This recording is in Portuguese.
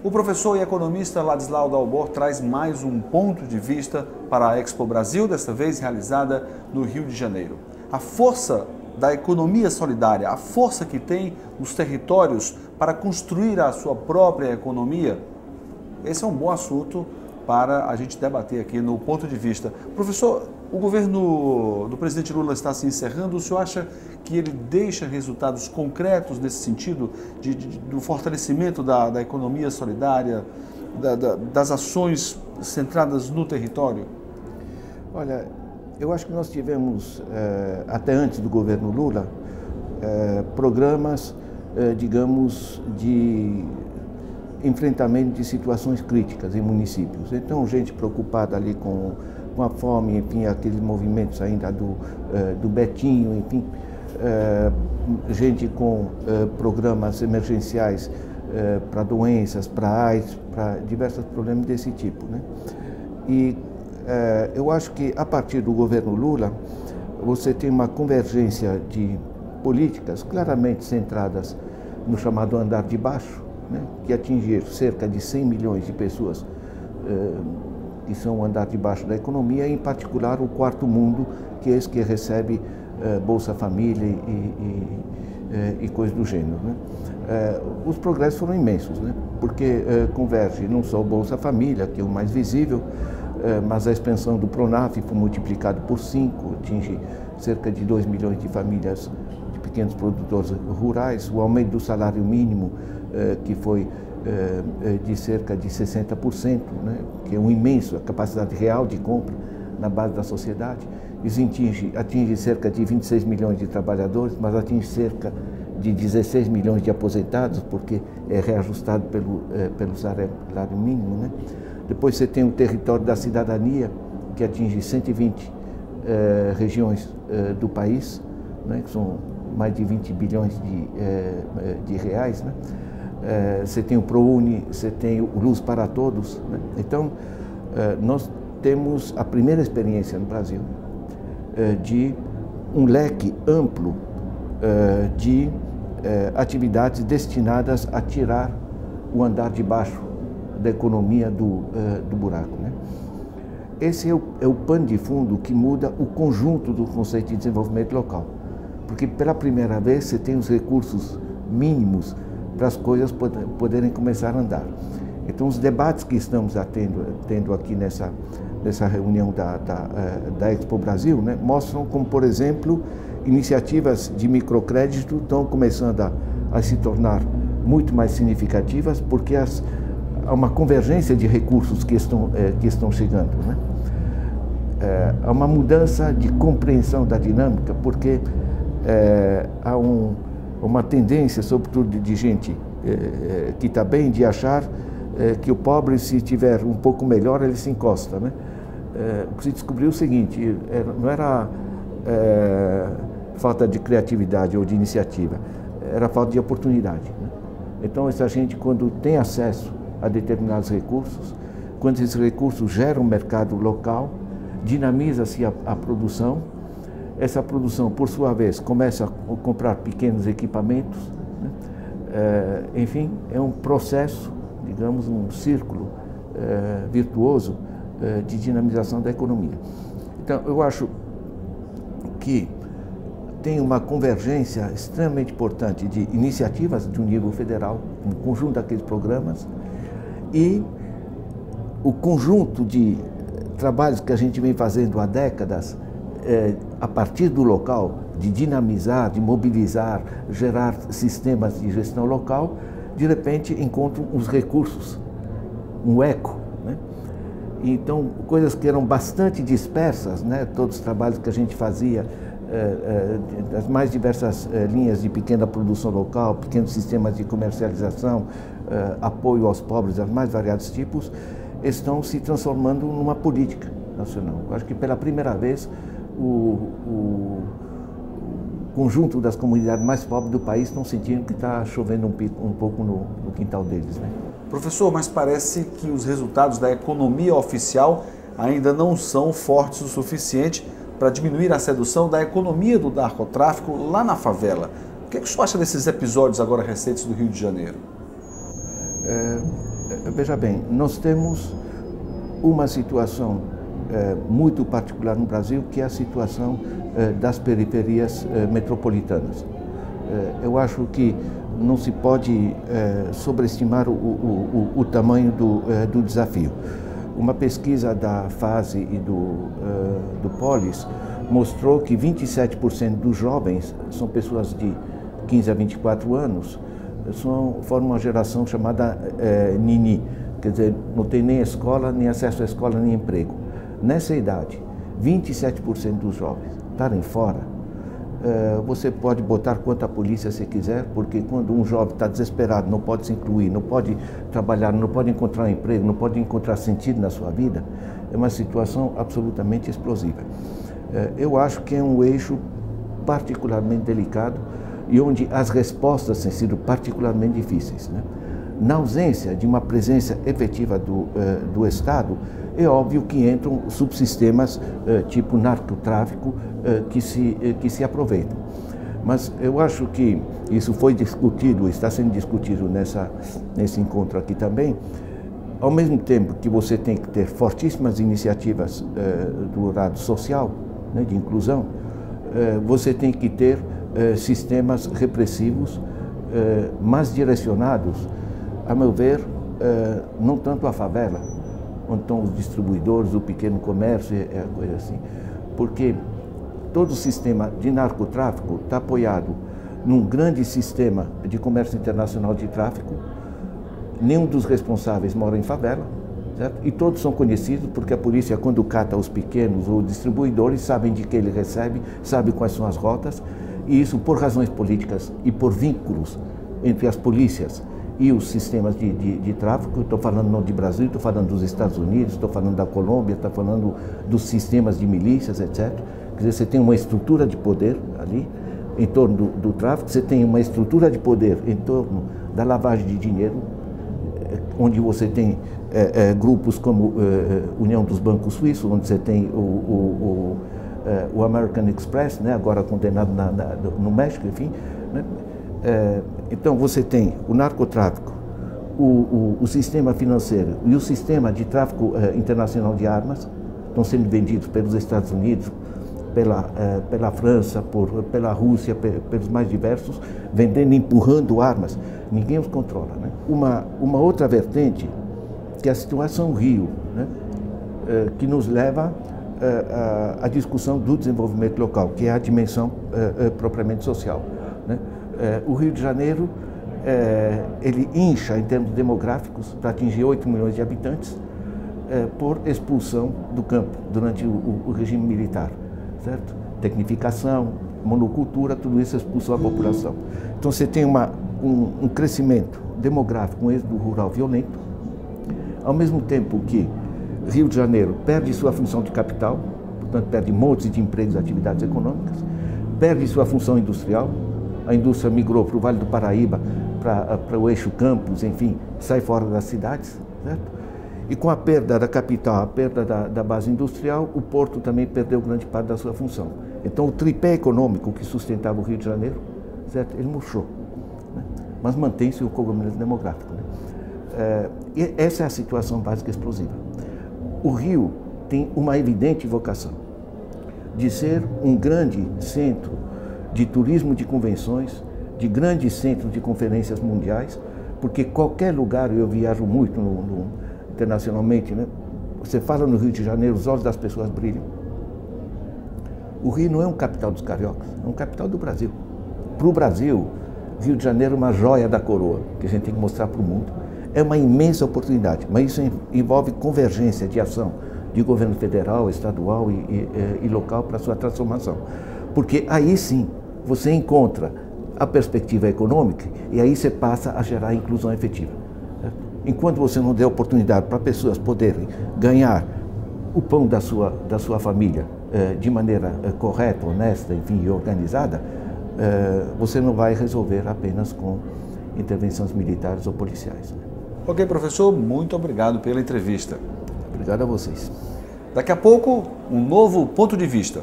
O professor e economista Ladislau Dalbor traz mais um ponto de vista para a Expo Brasil, desta vez realizada no Rio de Janeiro. A força da economia solidária, a força que tem os territórios para construir a sua própria economia, esse é um bom assunto para a gente debater aqui no ponto de vista. Professor, o governo do presidente Lula está se encerrando. O senhor acha que ele deixa resultados concretos nesse sentido do fortalecimento da economia solidária, das ações centradas no território? Olha, eu acho que nós tivemos, até antes do governo Lula, programas, digamos, de enfrentamento de situações críticas em municípios. Então, gente preocupada ali com a fome, enfim, aqueles movimentos ainda do Betinho, enfim, gente com programas emergenciais para doenças, para AIDS, para diversos problemas desse tipo, né? E eu acho que a partir do governo Lula, você tem uma convergência de políticas claramente centradas no chamado andar de baixo, né, que atingir cerca de 100 milhões de pessoas que são o andar de baixo da economia, em particular o quarto mundo, que é esse que recebe Bolsa Família e coisas do gênero, né? Os progressos foram imensos, né, porque converge não só o Bolsa Família, que é o mais visível, mas a expansão do Pronaf foi multiplicado por 5, atinge cerca de 2 milhões de famílias de pequenos produtores rurais, o aumento do salário mínimo, que foi de cerca de 60%, né, que é um imenso, a capacidade real de compra na base da sociedade. Isso atinge cerca de 26 milhões de trabalhadores, mas atinge cerca de 16 milhões de aposentados, porque é reajustado pelo salário mínimo, né? Depois você tem o território da cidadania, que atinge 120 regiões do país, né, que são mais de 20 bilhões de reais, né? Você tem o ProUni, você tem o Luz para Todos, né? Então, nós temos a primeira experiência no Brasil de um leque amplo de atividades destinadas a tirar o andar de baixo da economia do buraco, né? Esse é o pano de fundo que muda o conjunto do conceito de desenvolvimento local, porque pela primeira vez você tem os recursos mínimos para as coisas poderem começar a andar. Então, os debates que estamos tendo aqui nessa reunião da Expo Brasil, né, mostram como, por exemplo, iniciativas de microcrédito estão começando a se tornar muito mais significativas, porque há uma convergência de recursos que estão chegando, né? Há uma mudança de compreensão da dinâmica, porque há uma tendência, sobretudo de gente que está bem, de achar que o pobre, se tiver um pouco melhor, ele se encosta, né? O que se descobriu é o seguinte: não era falta de criatividade ou de iniciativa, era falta de oportunidade, né? Então, essa gente, quando tem acesso a determinados recursos, quando esses recursos geram um mercado local, dinamiza-se a produção. Essa produção, por sua vez, começa a comprar pequenos equipamentos, né? Enfim, é um processo, digamos, um círculo virtuoso de dinamização da economia. Então, eu acho que tem uma convergência extremamente importante de iniciativas de um nível federal, um conjunto daqueles programas, e o conjunto de trabalhos que a gente vem fazendo há décadas, a partir do local, de dinamizar, de mobilizar, gerar sistemas de gestão local, de repente encontram os recursos, um eco, né? Então, coisas que eram bastante dispersas, né? Todos os trabalhos que a gente fazia, das mais diversas linhas de pequena produção local, pequenos sistemas de comercialização, apoio aos pobres, dos mais variados tipos, estão se transformando numa política nacional. Eu acho que pela primeira vez o conjunto das comunidades mais pobres do país estão sentindo que está chovendo um pouco no quintal deles, né? Professor, mas parece que os resultados da economia oficial ainda não são fortes o suficiente para diminuir a sedução da economia do narcotráfico lá na favela. O que o senhor acha desses episódios agora recentes do Rio de Janeiro? Veja bem, nós temos uma situação muito particular no Brasil, que é a situação das periferias metropolitanas. Eu acho que não se pode sobreestimar o tamanho do desafio. Uma pesquisa da FASE e do Polis mostrou que 27% dos jovens, são pessoas de 15 a 24 anos, formam uma geração chamada Nini, quer dizer, não tem nem escola, nem acesso à escola, nem emprego. Nessa idade, 27% dos jovens estarem fora, você pode botar quanta polícia você quiser, porque quando um jovem está desesperado, não pode se incluir, não pode trabalhar, não pode encontrar um emprego, não pode encontrar sentido na sua vida, é uma situação absolutamente explosiva. Eu acho que é um eixo particularmente delicado e onde as respostas têm sido particularmente difíceis, né? Na ausência de uma presença efetiva do Estado, é óbvio que entram subsistemas tipo narcotráfico que se aproveitam. Mas eu acho que isso foi discutido, está sendo discutido nesse encontro aqui também. Ao mesmo tempo que você tem que ter fortíssimas iniciativas do lado social, né, de inclusão, você tem que ter sistemas repressivos mais direcionados, a meu ver, não tanto à favela, onde estão os distribuidores, o pequeno comércio, coisa assim. Porque todo o sistema de narcotráfico está apoiado num grande sistema de comércio internacional de tráfico. Nenhum dos responsáveis mora em favela, certo? E todos são conhecidos porque a polícia, quando cata os pequenos ou distribuidores, sabem de que ele recebe, sabe quais são as rotas, e isso por razões políticas e por vínculos entre as polícias e os sistemas de tráfico. Estou falando não de Brasil, estou falando dos Estados Unidos, estou falando da Colômbia, estou falando dos sistemas de milícias, etc. Quer dizer, você tem uma estrutura de poder ali em torno do tráfico, você tem uma estrutura de poder em torno da lavagem de dinheiro, onde você tem grupos como União dos Bancos Suíços, onde você tem o American Express, né, agora condenado no México, enfim, né? Então você tem o narcotráfico, o sistema financeiro e o sistema de tráfico internacional de armas, estão sendo vendidos pelos Estados Unidos, pela França, pela Rússia, pelos mais diversos, vendendo e empurrando armas. Ninguém os controla, né? Uma outra vertente, que é a situação Rio, né, que nos leva à discussão do desenvolvimento local, que é a dimensão propriamente social, né? O Rio de Janeiro, ele incha em termos demográficos para atingir 8 milhões de habitantes por expulsão do campo durante o regime militar, certo? Tecnificação, monocultura, tudo isso expulsou a população. Então você tem um crescimento demográfico, um êxodo rural violento, ao mesmo tempo que Rio de Janeiro perde sua função de capital, portanto perde montes de empregos e atividades econômicas, perde sua função industrial. A indústria migrou para o Vale do Paraíba, para o eixo Campos, enfim, sai fora das cidades, certo? E com a perda da capital, a perda da base industrial, o porto também perdeu grande parte da sua função. Então o tripé econômico que sustentava o Rio de Janeiro, certo? Ele murchou, né? Mas mantém-se o cogumelo demográfico, né? E essa é a situação básica explosiva. O Rio tem uma evidente vocação de ser um grande centro de turismo de convenções, de grandes centros de conferências mundiais, porque qualquer lugar, eu viajo muito internacionalmente, né? Você fala no Rio de Janeiro, os olhos das pessoas brilham. O Rio não é um capital dos cariocas, é um capital do Brasil. Para o Brasil, Rio de Janeiro é uma joia da coroa, que a gente tem que mostrar para o mundo. É uma imensa oportunidade, mas isso envolve convergência de ação de governo federal, estadual e local para a sua transformação. Porque aí sim você encontra a perspectiva econômica e aí você passa a gerar inclusão efetiva. Enquanto você não der oportunidade para pessoas poderem ganhar o pão da sua família de maneira correta, honesta, enfim, e organizada, você não vai resolver apenas com intervenções militares ou policiais. Ok, professor, muito obrigado pela entrevista. Obrigado a vocês. Daqui a pouco, um novo ponto de vista.